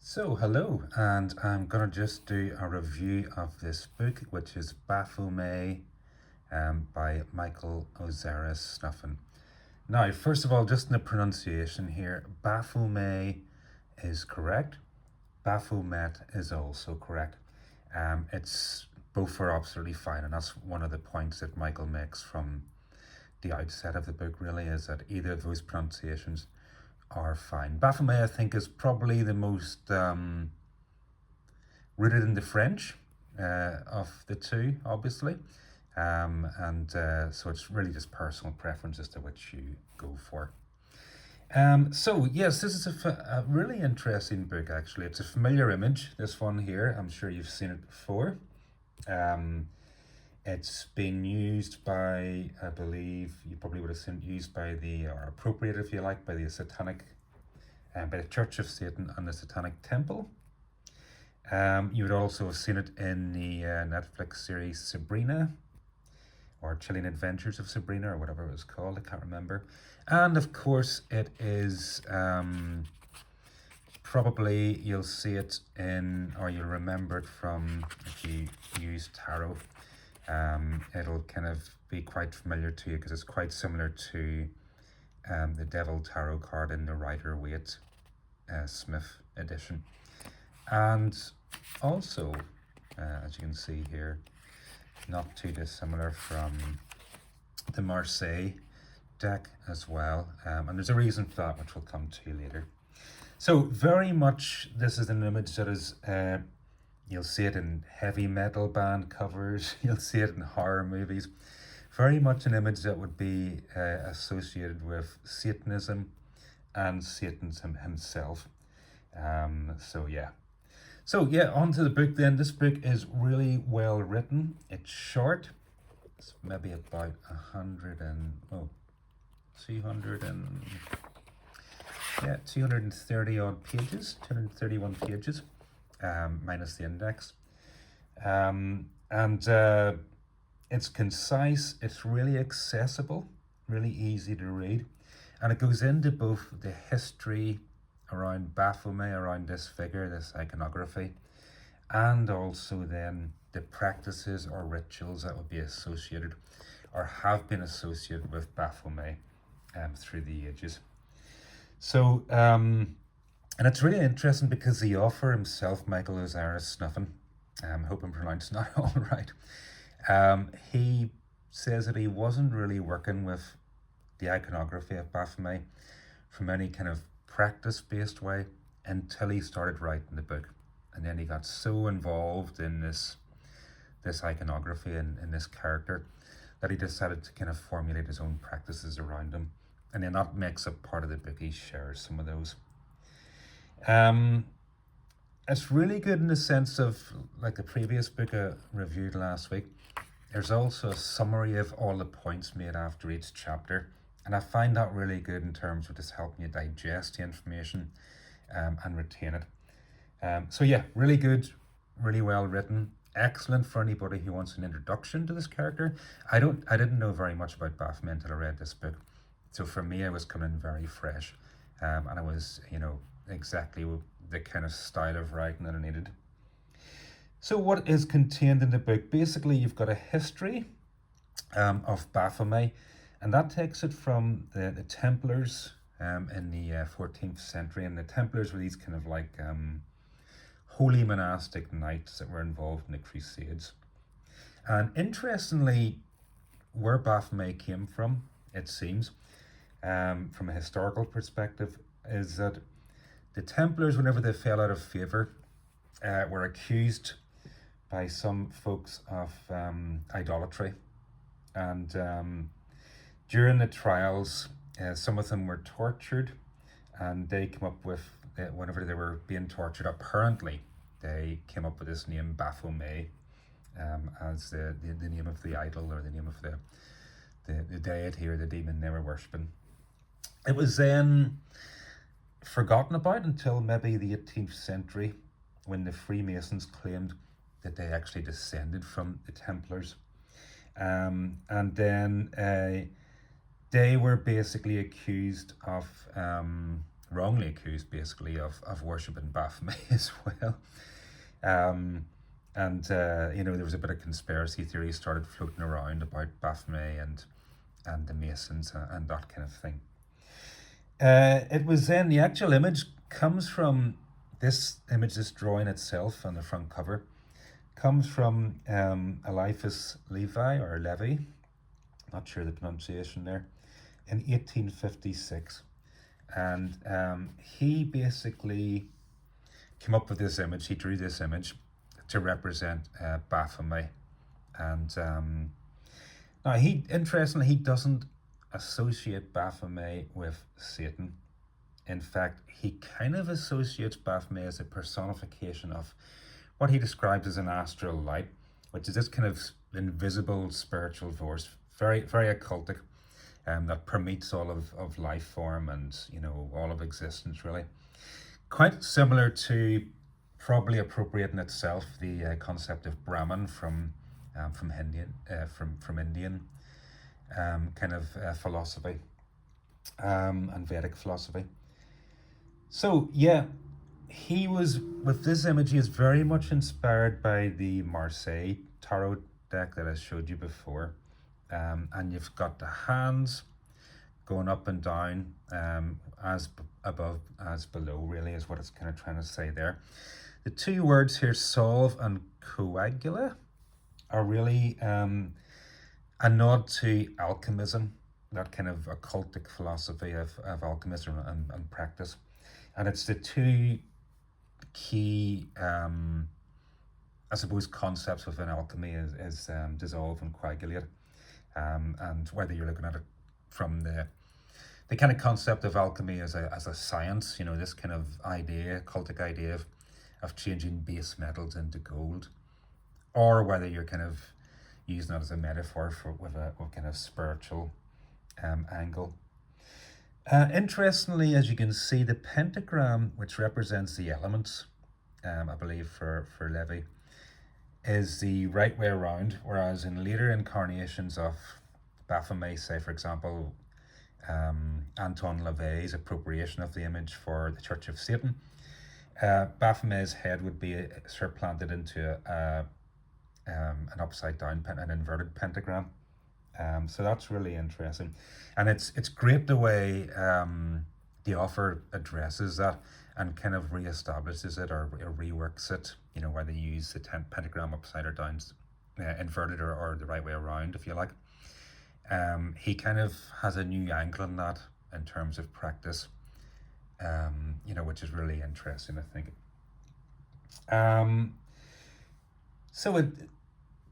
So, hello, and I'm gonna just do a review of this book, which is Baphomet by Michael Osiris Snuffin. Now, first of all, just in the pronunciation here, Baphomet is correct. Baphomet is also correct. It's both are absolutely fine, and that's one of the points that Michael makes from the outset of the book, really, is that either of those pronunciations are fine. Baphomet, I think, is probably the most rooted in the French of the two, obviously. So it's really just personal preference as to which you go for. So yes, this is a really interesting book, actually. It's a familiar image, this one here. I'm sure you've seen it before. Um, it's been used by, I believe, you probably would have seen it used by or appropriated, if you like, by the Satanic, by the Church of Satan and the Satanic Temple. You would also have seen it in the Netflix series Sabrina, or Chilling Adventures of Sabrina, or whatever it was called, I can't remember. And of course, it is probably, you'll see it in, or you'll remember it from, if you use tarot, it'll kind of be quite familiar to you because it's quite similar to the Devil Tarot card in the Rider-Waite Smith edition. And also, as you can see here, not too dissimilar from the Marseille deck as well. And there's a reason for that, which we'll come to later. So very much, this is an image that is, you'll see it in heavy metal band covers, you'll see it in horror movies. Very much an image that would be associated with Satanism and Satan himself. So yeah, on to the book then. This book is really well written. It's short. It's maybe about 230 odd pages, 231 pages, minus the index. It's concise, it's really accessible, really easy to read. And it goes into both the history around Baphomet, around this figure, this iconography, and also then the practices or rituals that would be associated or have been associated with Baphomet through the ages. So, and it's really interesting because the author himself, Michael Osiris Snuffin, I hope I'm pronouncing that all right, he says that he wasn't really working with the iconography of Baphomet from any kind of practice-based way until he started writing the book. And then he got so involved in this iconography and in this character that he decided to kind of formulate his own practices around him. And then that makes up part of the book. He shares some of those. It's really good in the sense of, like the previous book I reviewed last week, there's also a summary of all the points made after each chapter. And I find that really good in terms of just helping you digest the information and retain it. So yeah, really good, really well written, excellent for anybody who wants an introduction to this character. I didn't know very much about Baphomet until I read this book. So for me, I was coming in very fresh, and I was, exactly the kind of style of writing that I needed. So what is contained in the book? Basically, you've got a history of Baphomet, and that takes it from the Templars in the 14th century. And the Templars were these kind of like holy monastic knights that were involved in the Crusades. And interestingly, where Baphomet came from, it seems, from a historical perspective, is that the Templars, whenever they fell out of favour, were accused by some folks of idolatry. And during the trials, some of them were tortured, and they came up with, whenever they were being tortured, apparently they came up with this name Baphomet as the name of the idol, or the name of the deity or the demon they were worshipping. It was then forgotten about until maybe the 18th century, when the Freemasons claimed that they actually descended from the Templars. And then they were basically accused of wrongly accused basically of worshipping Baphomet as well. Um, there was a bit of conspiracy theory started floating around about Baphomet and the Masons and that kind of thing. It was then the actual image comes from this image, this drawing itself on the front cover, comes from Eliphas Levi or Levy, not sure the pronunciation there, in 1856. And he basically came up with this image, he drew this image to represent Baphomet. And now interestingly, he doesn't associate Baphomet with Satan. In fact, he kind of associates Baphomet as a personification of what he describes as an astral light, which is this kind of invisible spiritual force, very, very occultic, that permeates all of life form and, all of existence, really. Quite similar to, probably appropriate in itself, the concept of Brahman from Indian kind of philosophy and Vedic philosophy. So yeah, he was, with this image, he is very much inspired by the Marseille tarot deck that I showed you before. And you've got the hands going up and down, as above as below, really, is what it's kind of trying to say there. The two words here, solve and coagula, are really a nod to alchemism, that kind of occultic philosophy of alchemism and practice. And it's the two key, I suppose, concepts within alchemy is dissolve and coagulate. And whether you're looking at it from the kind of concept of alchemy as a science, this kind of idea, cultic idea of changing base metals into gold, or whether you're kind of using that as a metaphor with a kind of spiritual angle. Interestingly, as you can see, the pentagram, which represents the elements, I believe for Levy, is the right way around, whereas in later incarnations of Baphomet, say for example, Anton LaVey's appropriation of the image for the Church of Satan, Baphomet's head would be supplanted into an upside down, an inverted pentagram. So that's really interesting, and it's great the way the author addresses that and kind of reestablishes it or reworks it. Whether you use the pentagram upside or down, inverted or the right way around, if you like. He kind of has a new angle on that in terms of practice, which is really interesting, I think.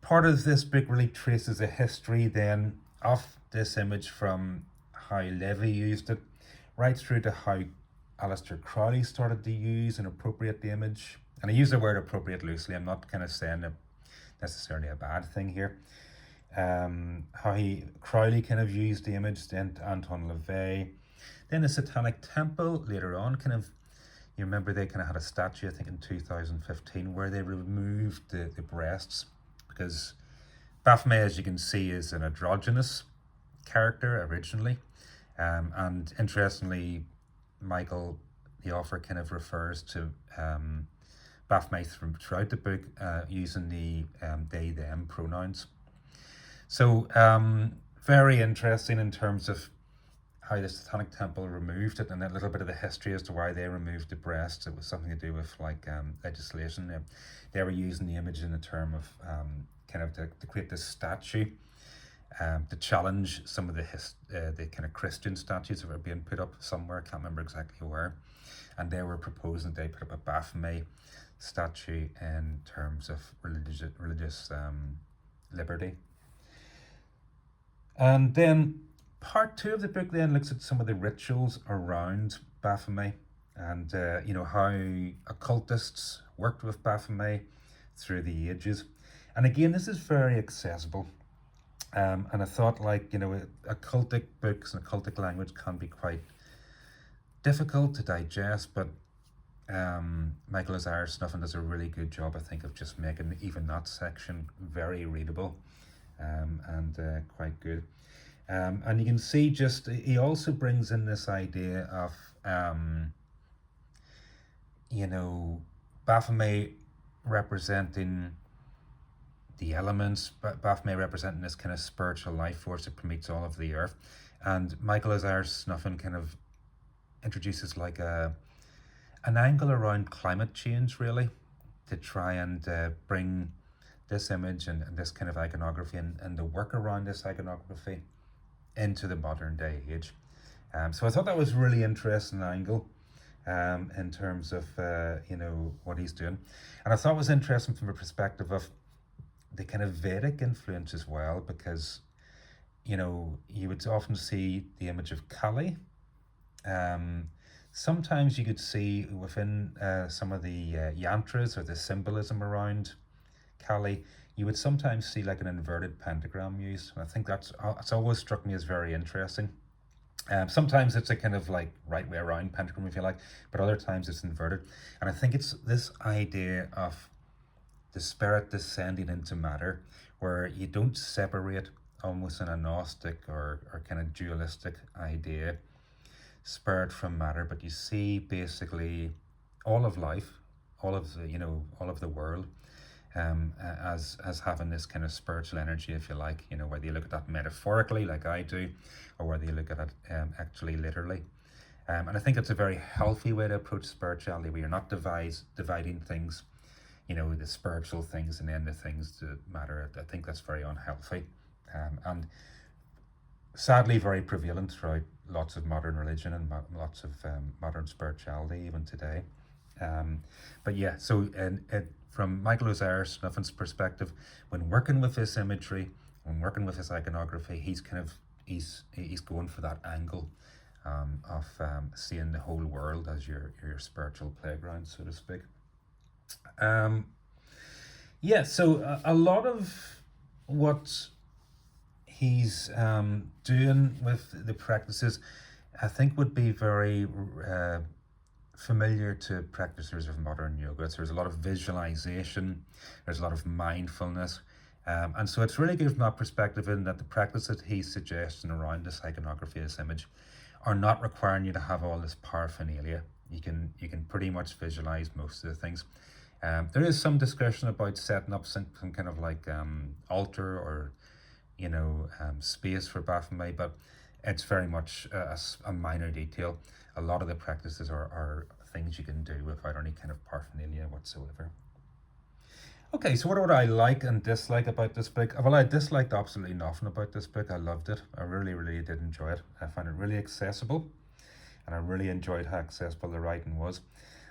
Part of this book really traces a history then of this image from how Levy used it, right through to how Aleister Crowley started to use and appropriate the image. And I use the word appropriate loosely. I'm not kind of saying it necessarily a bad thing here. How Crowley kind of used the image, then Anton LaVey. Then the Satanic Temple later on kind of, you remember they kind of had a statue, I think in 2015, where they removed the breasts, because Baphomet, as you can see, is an androgynous character originally. And interestingly, Michael, the author, kind of refers to Baphomet throughout the book using the they, them pronouns. So very interesting in terms of how the Satanic Temple removed it, and a little bit of the history as to why they removed the breasts. It was something to do with legislation. They were using the image in the term of kind of to create this statue to challenge some of the kind of Christian statues that were being put up somewhere. I can't remember exactly where. And they were proposing they put up a Baphomet statue in terms of religious liberty. And then part 2 of the book then looks at some of the rituals around Baphomet and how occultists worked with Baphomet through the ages. And again, this is very accessible. And I thought, occultic books and occultic language can be quite difficult to digest, but Michael Osiris Snuffin does a really good job, I think, of just making even that section very readable and quite good. And you can see he also brings in this idea of You know, Baphomet representing the elements, Baphomet representing this kind of spiritual life force that permeates all of the earth. And Michael Osiris Snuffin kind of introduces like an angle around climate change, really, to try and bring this image and this kind of iconography and the work around this iconography into the modern day age. So I thought that was really interesting angle in terms of what he's doing, and I thought it was interesting from a perspective of the kind of Vedic influence as well, because you would often see the image of Kali. Sometimes you could see within some of the yantras or the symbolism around Kali, you would sometimes see like an inverted pentagram used. And I think it's always struck me as very interesting. Sometimes it's a kind of like right way around pentagram, if you like, but other times it's inverted. And I think it's this idea of the spirit descending into matter, where you don't separate almost in a Gnostic or kind of dualistic idea, spirit from matter, but you see basically all of life, all of the world, as having this kind of spiritual energy, if you like, whether you look at that metaphorically like I do, or whether you look at it actually literally. And I think it's a very healthy way to approach spirituality, where you're not dividing things, the spiritual things and then the things that matter. I think that's very unhealthy, and sadly very prevalent throughout lots of modern religion and lots of modern spirituality even today. But yeah, so from Michael Osiris Snuffin's perspective, when working with this imagery, when working with this iconography, he's going for that angle of seeing the whole world as your spiritual playground, so to speak. So a lot of what he's doing with the practices, I think, would be very familiar to practitioners of modern yoga. So there's a lot of visualization, there's a lot of mindfulness, and so it's really good from that perspective, in that the practice that he's suggesting around this iconography, this image, are not requiring you to have all this paraphernalia. You can pretty much visualize most of the things. There is some discussion about setting up some kind of like altar or space for Baphomet, but it's very much a minor detail. A lot of the practices are things you can do without any kind of paraphernalia whatsoever. Okay, so what would I like and dislike about this book? Well, I disliked absolutely nothing about this book. I loved it. I really, really did enjoy it. I found it really accessible, and I really enjoyed how accessible the writing was.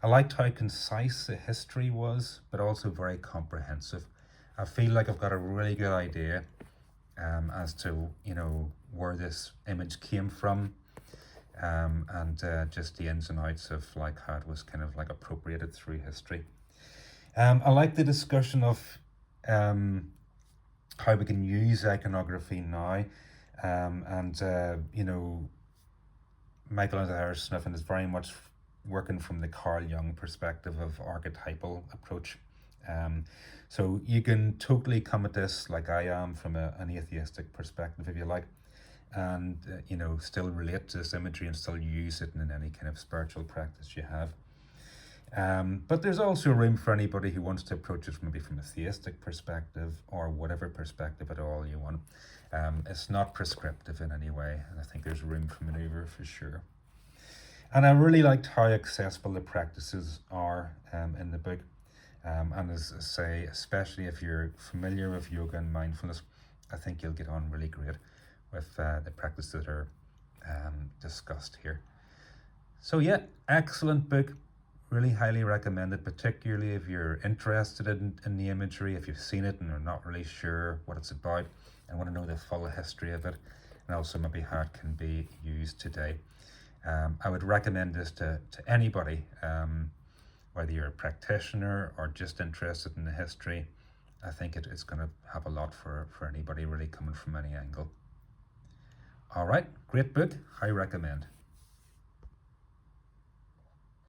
I liked how concise the history was, but also very comprehensive. I feel like I've got a really good idea as to where this image came from, and just the ins and outs of like how it was kind of like appropriated through history. I like the discussion of how we can use iconography now, and Michael Osiris Snuffin is very much working from the Carl Jung perspective of archetypal approach. So you can totally come at this like I am from an atheistic perspective, if you like, and still relate to this imagery and still use it in any kind of spiritual practice you have. But there's also room for anybody who wants to approach it maybe from a theistic perspective, or whatever perspective at all you want. It's not prescriptive in any way, and I think there's room for maneuver for sure. And I really liked how accessible the practices are in the book. And as I say, especially if you're familiar with yoga and mindfulness, I think you'll get on really great with the practices that are discussed here. So yeah, excellent book. Really highly recommended, particularly if you're interested in the imagery, if you've seen it and are not really sure what it's about and want to know the full history of it, and also maybe how it can be used today. I would recommend this to anybody, whether you're a practitioner or just interested in the history. I think it's going to have a lot for anybody really coming from any angle. All right, great book, I recommend.